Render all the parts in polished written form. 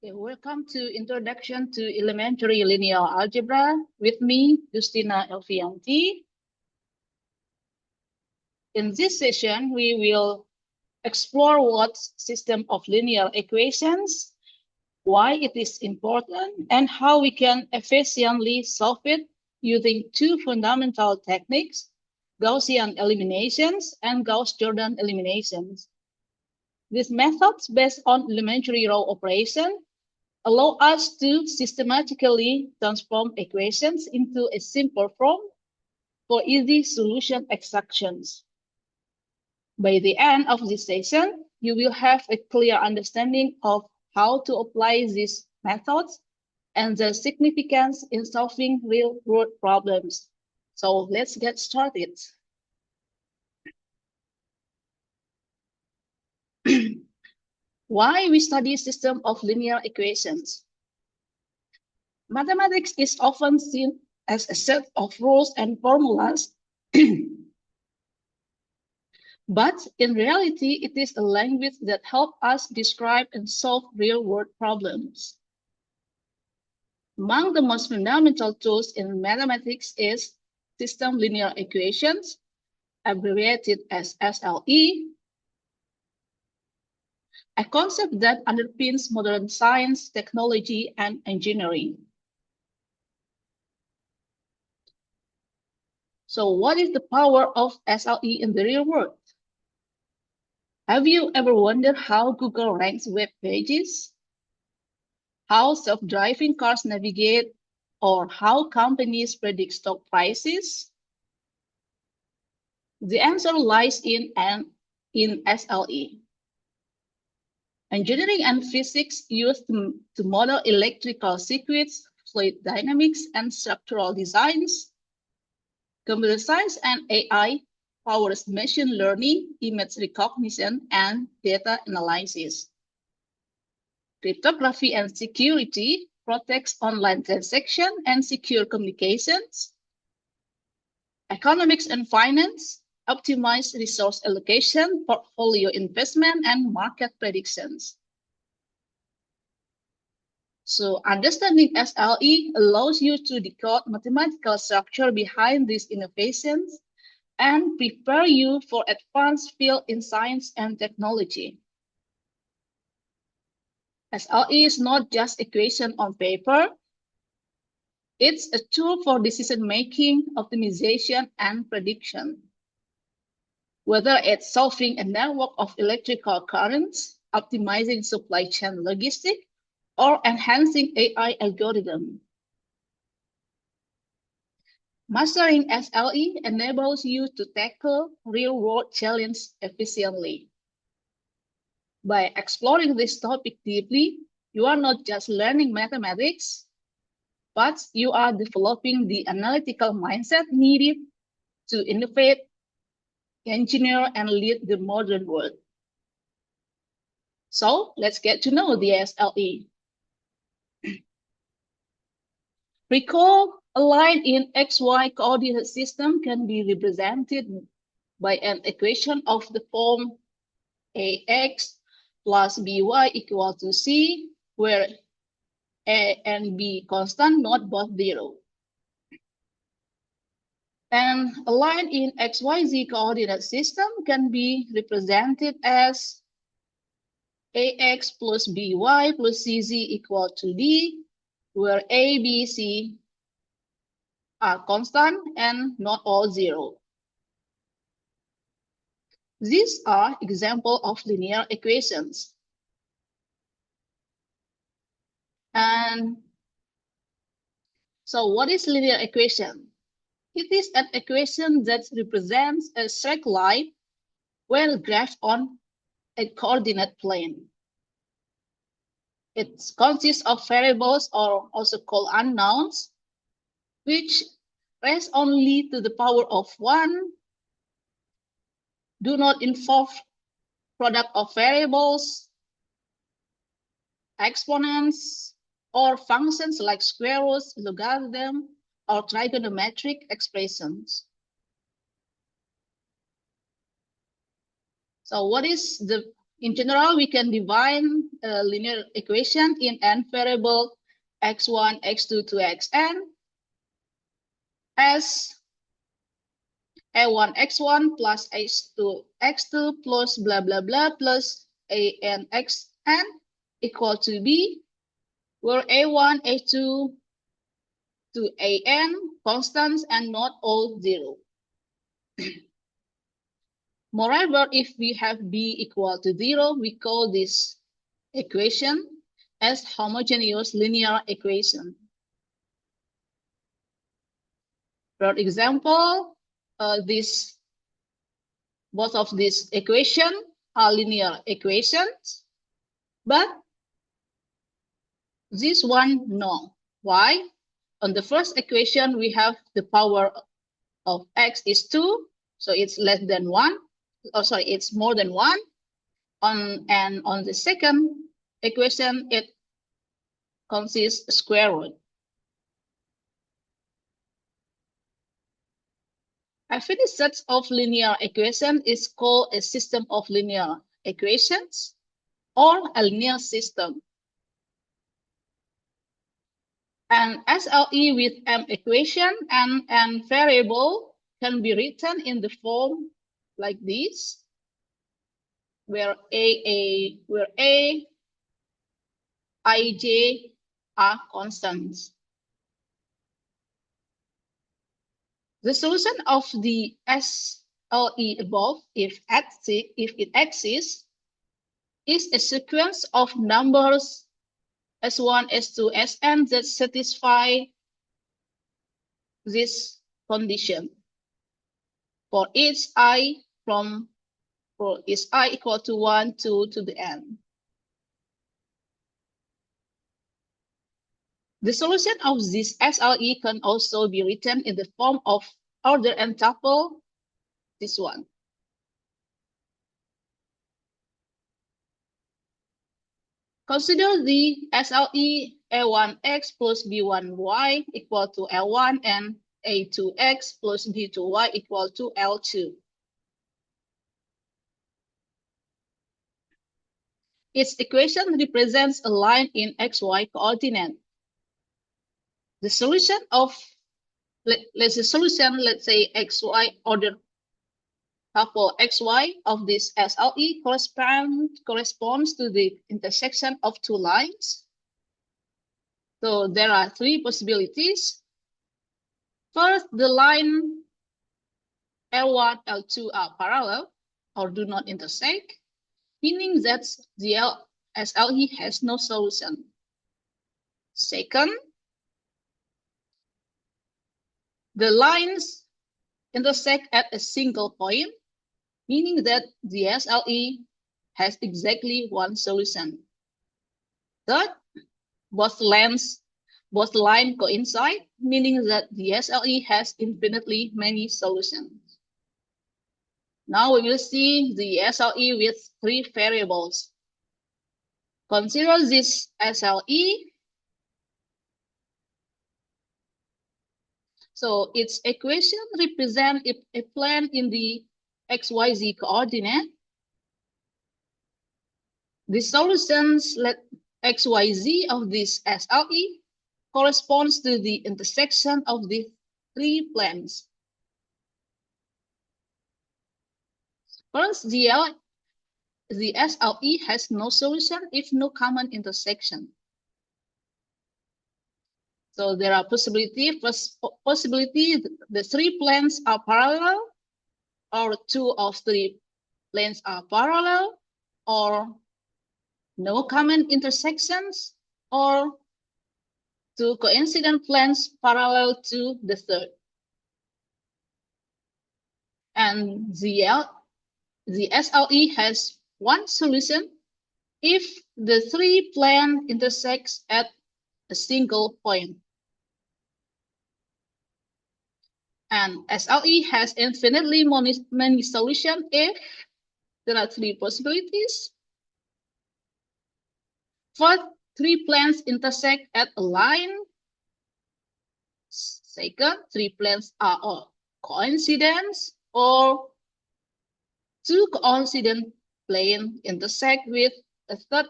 Okay, welcome to Introduction to Elementary Linear Algebra with me, Justina Elvianti. In this session, we will explore what system of linear equations, why it is important, and how we can efficiently solve it using two fundamental techniques, Gaussian eliminations and Gauss-Jordan eliminations. These methods, based on elementary row operation, allow us to systematically transform equations into a simple form for easy solution extractions. By the end of this session, you will have a clear understanding of how to apply these methods and their significance in solving real-world problems. So let's get started. Why we study system of linear equations? Mathematics is often seen as a set of rules and formulas, but in reality, it is a language that helps us describe and solve real-world problems. Among the most fundamental tools in mathematics is system linear equations, abbreviated as SLE, a concept that underpins modern science, technology, and engineering. So what is the power of SLE in the real world? Have you ever wondered how Google ranks web pages? How self-driving cars navigate? Or how companies predict stock prices? The answer lies in SLE. Engineering and physics used to model electrical circuits, fluid dynamics, and structural designs. Computer science and AI powers machine learning, image recognition, and data analysis. Cryptography and security protects online transactions and secure communications. Economics and finance optimize resource allocation, portfolio investment, and market predictions. So understanding SLE allows you to decode mathematical structure behind these innovations and prepare you for advanced field in science and technology. SLE is not just equation on paper. It's a tool for decision-making, optimization, and prediction. Whether it's solving a network of electrical currents, optimizing supply chain logistics, or enhancing AI algorithms. Mastering SLE enables you to tackle real-world challenges efficiently. By exploring this topic deeply, you are not just learning mathematics, but you are developing the analytical mindset needed to innovate, engineer, and lead the modern world. So let's get to know the SLE. Recall, a line in XY coordinate system can be represented by an equation of the form AX plus BY equal to C, where A and B constant, not both zero. And a line in XYZ coordinate system can be represented as AX plus BY plus CZ equal to D, where A, B, C are constant and not all zero. These are examples of linear equations. And so what is linear equation? It is an equation that represents a straight line well graphed on a coordinate plane. It consists of variables, or also called unknowns, which raise only to the power of 1, do not involve product of variables, exponents, or functions like square roots, logarithm, or trigonometric expressions. So what is the In general, we can define a linear equation in n variable x1, x2 to xn as a1 x1 plus h2 x2 plus blah blah blah plus an xn equal to b, where a1, a2 to an constants and not all zero. Moreover, if we have b equal to 0, we call this equation as homogeneous linear equation. For example, both of these equations are linear equations, but this one no. Why? On the first equation, we have the power of x is 2, so it's less than 1. Oh, sorry, it's more than 1. And on the second equation, it consists square root. A finished set of linear equations is called a system of linear equations or a linear system. An SLE with m equation and n variable can be written in the form like this, where a, I, j are constants. The solution of the SLE above, if it exists, is a sequence of numbers S1, S2, Sn that satisfy this condition for each I equal to 1, 2 to the n. The solution of this SLE can also be written in the form of order n tuple, this one. Consider the SLE a1x plus b1y equal to L1 and a2x plus b2y equal to L2. Its equation represents a line in xy coordinate. The solution of, let's say xy order tuple xy of this SLE corresponds to the intersection of two lines. So there are three possibilities. First, the line L1, L2 are parallel or do not intersect, meaning that the SLE has no solution. Second, the lines intersect at a single point, meaning that the SLE has exactly one solution. Third, both lines coincide, meaning that the SLE has infinitely many solutions. Now we will see the SLE with three variables. Consider this SLE. So its equation represents a plane in the XYZ coordinate. The solutions let XYZ of this SLE corresponds to the intersection of the three planes. First, the SLE has no solution if no common intersection. So there are possibilities. First possibility, the three planes are parallel, or two of three planes are parallel, or no common intersections, or two coincident planes parallel to the third. And the SLE has one solution if the three planes intersect at a single point. And SLE has infinitely many solutions if there are three possibilities. First, three planes intersect at a line. Second, three planes are a coincidence, or two coincident plane intersect with a third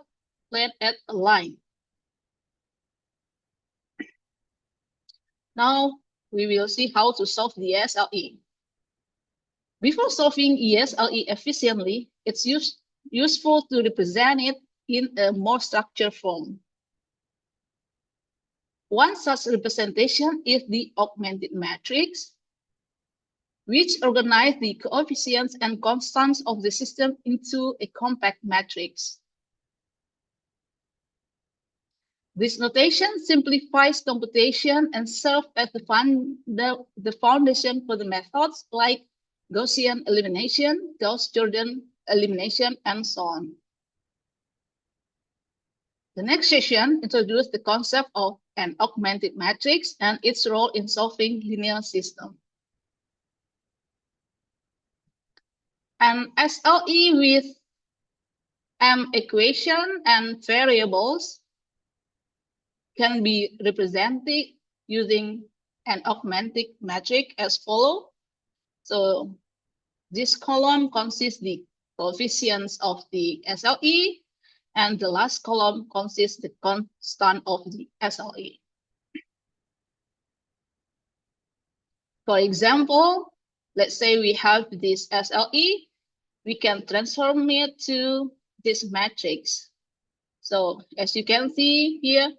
plane at a line. Now we will see how to solve the SLE. Before solving SLE efficiently, it's useful to represent it in a more structured form. One such representation is the augmented matrix, which organizes the coefficients and constants of the system into a compact matrix. This notation simplifies computation and serves as the foundation for the methods like Gaussian elimination, Gauss-Jordan elimination, and so on. The next session introduces the concept of an augmented matrix and its role in solving linear systems. An SLE with M equation and variables can be represented using an augmented matrix as follows. So this column consists the coefficients of the SLE, and the last column consists the constant of the SLE. For example, let's say we have this SLE, we can transform it to this matrix. So as you can see here,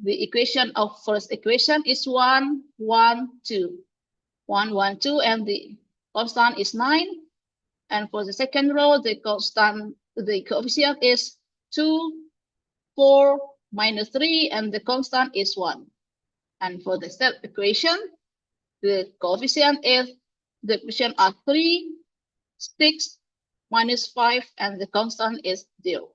the equation of first equation is 1, 1, 2. 1, 1, 2, and the constant is 9. And for the second row, the coefficient is 2, 4, minus 3, and the constant is 1. And for the third equation, the coefficient are 3, 6, minus 5, and the constant is 0.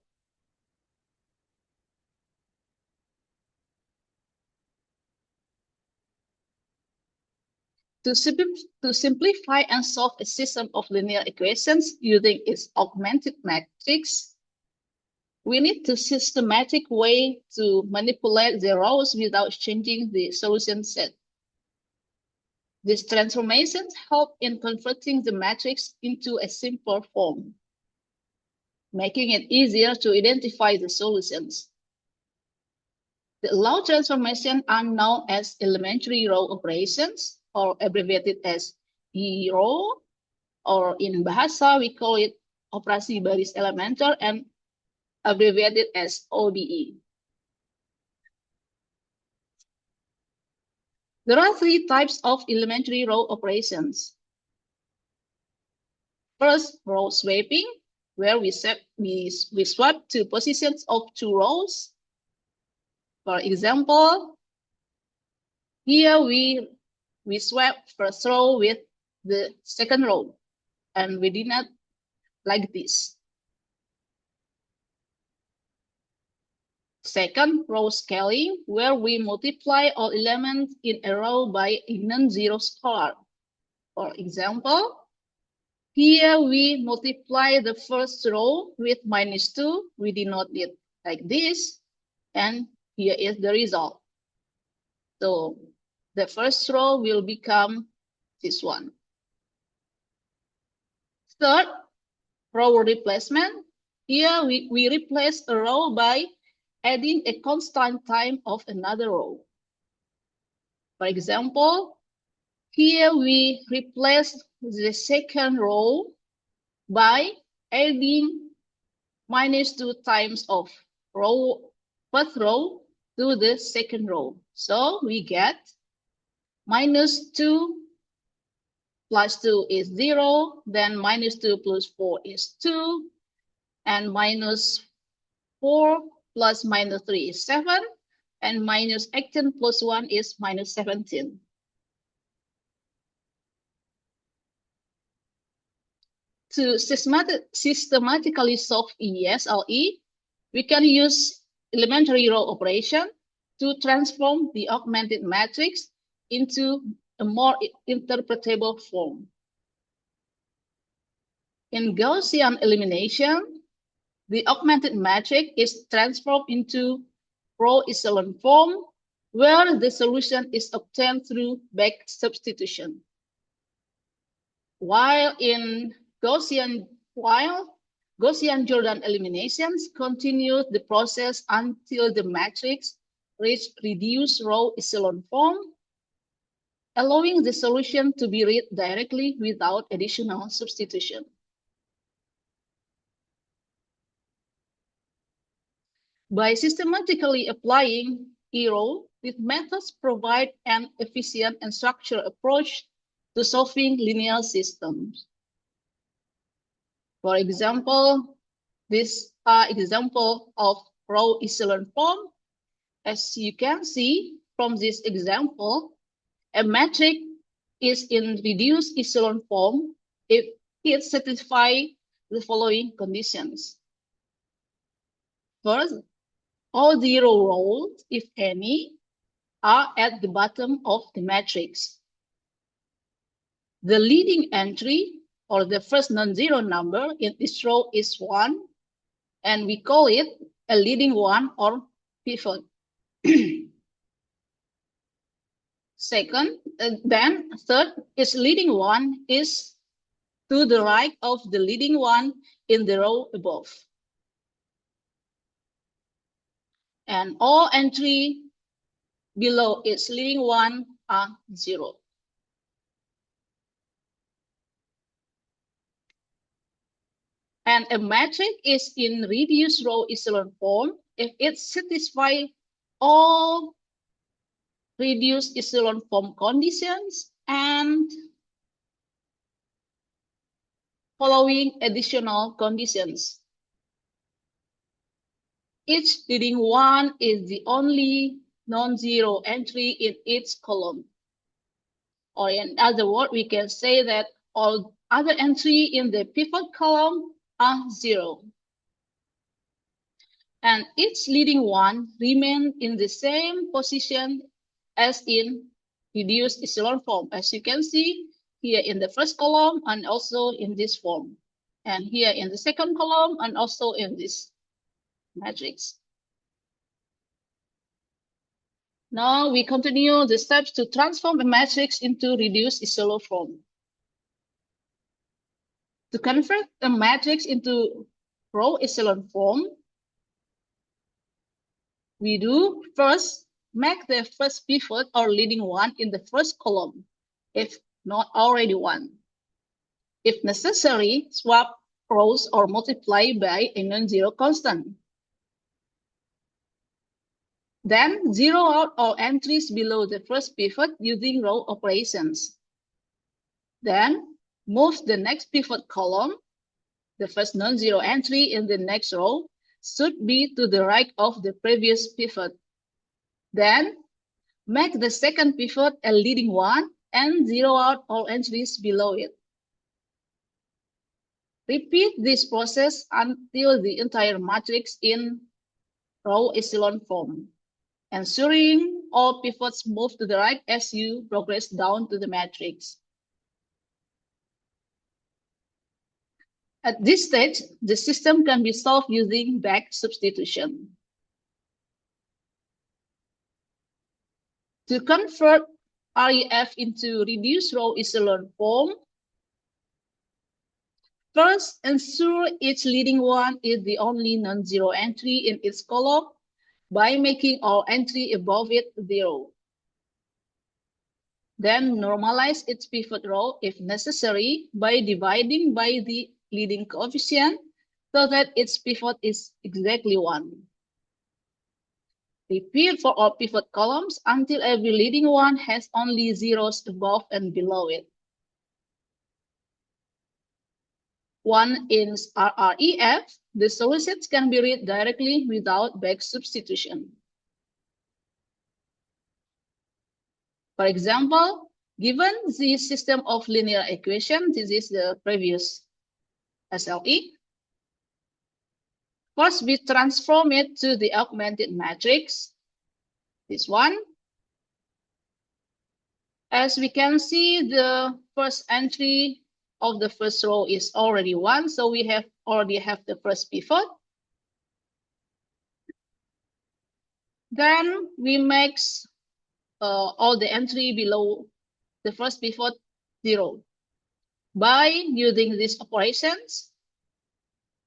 To simplify and solve a system of linear equations using its augmented matrix, we need a systematic way to manipulate the rows without changing the solution set. These transformations help in converting the matrix into a simple form, making it easier to identify the solutions. The allowed transformations are known as elementary row operations, or abbreviated as E-row, or in Bahasa we call it operasi baris elementer and abbreviated as OBE. There are 3 types of elementary row operations. First, row swapping, where we swap 2 positions of 2 rows. For example, here we swap first row with the second row, and we did not like this. Second, row scaling, where we multiply all elements in a row by a non-zero scalar. For example, here we multiply the first row with -2. We denote it like this, and here is the result. So the first row will become this one. Third, row replacement. Here we replace a row by adding a constant time of another row. For example, here we replace the second row by adding -2 times of first row to the second row. So we get -2 plus 2 is 0, then -2 plus 4 is 2, and -4 plus -3 is 7, and -18 plus 1 is -17. To systematically solve SLE, we can use elementary row operation to transform the augmented matrix into a more interpretable form. In Gaussian elimination, the augmented matrix is transformed into row echelon form, where the solution is obtained through back substitution. While in Gaussian, Gaussian-Jordan eliminations continues the process until the matrix reaches reduced row echelon form, allowing the solution to be read directly without additional substitution. By systematically applying E-row, these methods provide an efficient and structured approach to solving linear systems. For example, this example of row echelon form. As you can see from this example, a matrix is in reduced echelon form if it satisfies the following conditions. First, all 0 rows, if any, are at the bottom of the matrix. The leading entry, or the first non-zero number in each row, is 1, and we call it a leading one or pivot. Second, then third, its leading one is to the right of the leading one in the row above. And all entry below its leading one are 0. And a matrix is in reduced row echelon form if it satisfies all reduced echelon form conditions and following additional conditions. Each leading one is the only non-zero entry in each column. Or in other words, we can say that all other entries in the pivot column are 0. And each leading one remains in the same position as in reduced echelon form, as you can see here in the first column and also in this form, and here in the second column and also in this matrix. Now we continue the steps to transform a matrix into reduced echelon form. To convert a matrix into row echelon form, we do first make the first pivot or leading one in the first column, if not already one. If necessary, swap rows or multiply by a non-zero constant. Then zero out all entries below the first pivot using row operations. Then move the next pivot column. The first non-zero entry in the next row should be to the right of the previous pivot. Then make the second pivot a leading one and zero out all entries below it. Repeat this process until the entire matrix in row echelon form, ensuring all pivots move to the right as you progress down to the matrix. At this stage, the system can be solved using back substitution. To convert REF into reduced row echelon form, first ensure each leading one is the only non-zero entry in its column by making all entry above it 0. Then normalize its pivot row if necessary by dividing by the leading coefficient so that its pivot is exactly 1. Repeat for all pivot columns until every leading one has only zeros above and below it. One in RREF, the solutions can be read directly without back substitution. For example, given the system of linear equations, this is the previous SLE. First, we transform it to the augmented matrix, this one. As we can see, the first entry of the first row is already 1, so we already have the first pivot. Then we make all the entry below the first pivot 0 by using these operations.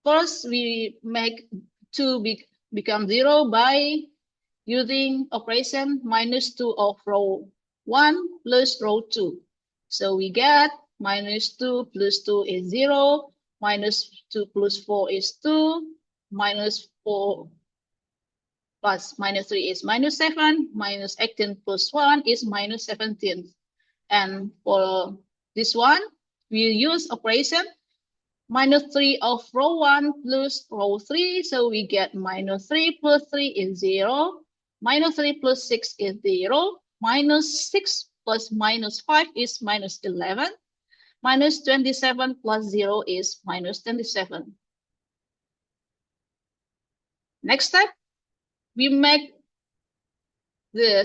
First, we make 2 become 0 by using operation -2 of row 1 plus row 2. So we get -2 plus 2 is 0, -2 plus 4 is 2, -4 plus -3 is -7, -18 plus 1 is -17. And for this one, we use operation -3 of row 1 plus row 3. So we get -3 plus 3 is 0. -3 plus 6 is 0. -6 plus -5 is -11. -27 plus 0 is -27. Next step, we make the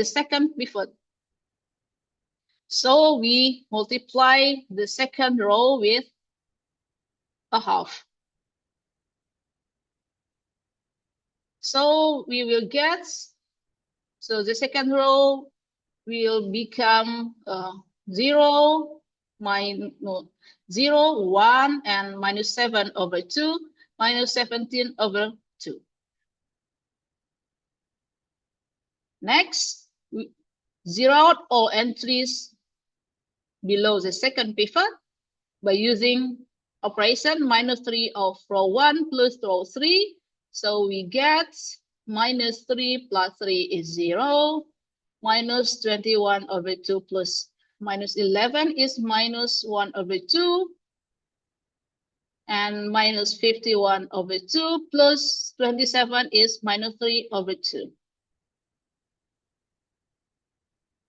second pivot. So we multiply the second row with a half. So we will get, so the second row will become 0, 0, 1, and -7 over 2, -17 over 2. Next, we zero out all entries below the second pivot by using operation -3 of row 1 plus row 3. So we get -3 plus 3 is 0. -21 over 2 plus -11 is -1 over 2. And -51 over 2 plus 27 is -3 over 2.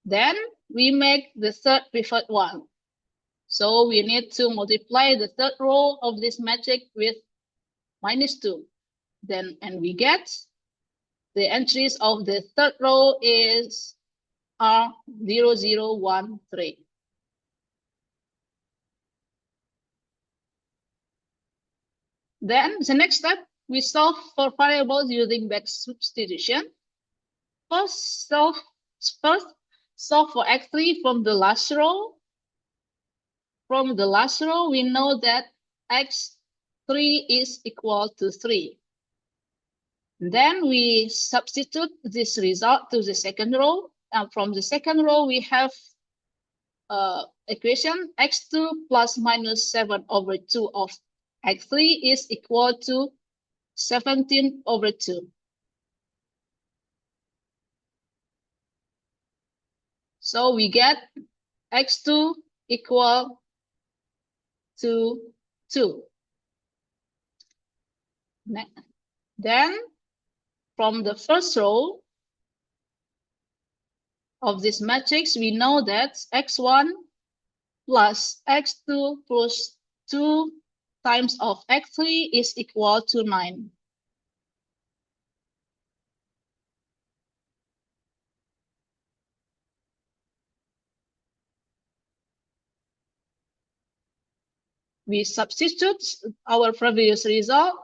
Then we make the third pivot one. So we need to multiply the third row of this matrix with -2. Then, and we get the entries of the third row are 0, 0, 1, 3. Then the next step, we solve for variables using back substitution. First, solve for x3 from the last row. From the last row, we know that x3 is equal to 3. Then we substitute this result to the second row. And from the second row, we have equation x2 plus -7 over 2 of x3 is equal to 17 over 2. So we get x2 equal to 2. Then from the first row of this matrix, we know that x1 plus x2 plus 2 times of x3 is equal to 9. We substitute our previous result,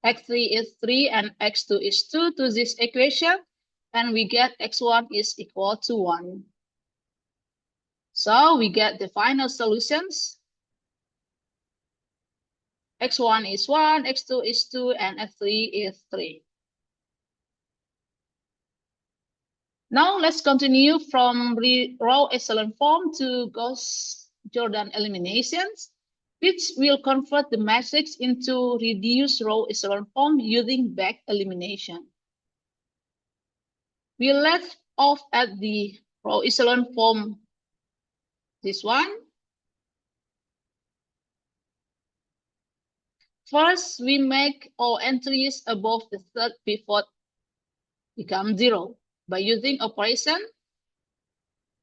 x3 is 3 and x2 is 2 to this equation, and we get x1 is equal to 1. So we get the final solutions. x1 is 1, x2 is 2, and x3 is 3. Now let's continue from row echelon form to Gauss-Jordan eliminations, which will convert the matrix into reduced row echelon form using back elimination. We left off at the row echelon form, this one. First, we make all entries above the third pivot become 0 by using operation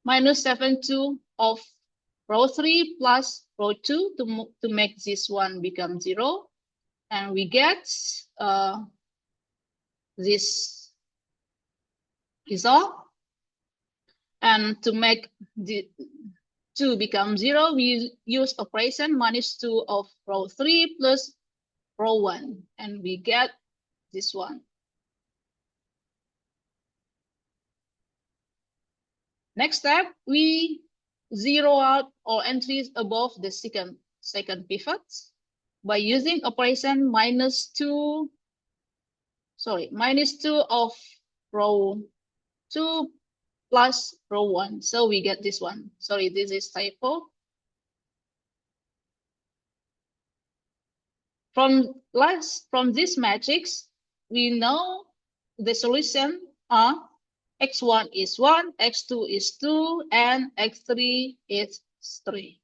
-72 of row 3 plus row 2 to make this one become 0. And we get this result. And to make the 2 become 0, we use operation -2 of row 3 plus row 1. And we get this one. Next step, we zero out all entries above the second pivot. by using operation -2 of row 2 plus row 1. So we get this one. Sorry, this is typo. From this matrix, we know the solution are x1 is 1, x2 is 2, and x3 is 3.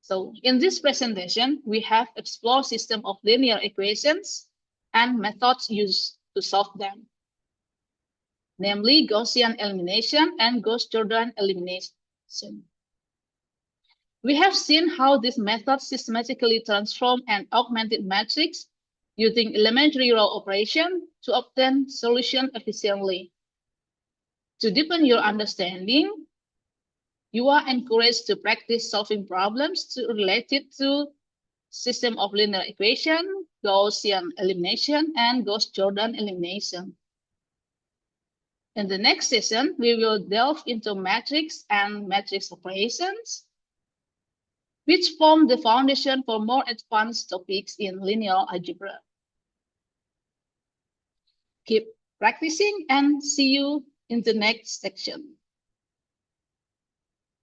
So in this presentation, we have explored system of linear equations and methods used to solve them, namely Gaussian elimination and Gauss-Jordan elimination. We have seen how this method systematically transform an augmented matrix using elementary row operation to obtain solution efficiently. To deepen your understanding, you are encouraged to practice solving problems related to system of linear equation, Gaussian elimination, and Gauss-Jordan elimination. In the next session, we will delve into matrix and matrix operations, which form the foundation for more advanced topics in linear algebra. Keep practicing and see you in the next section.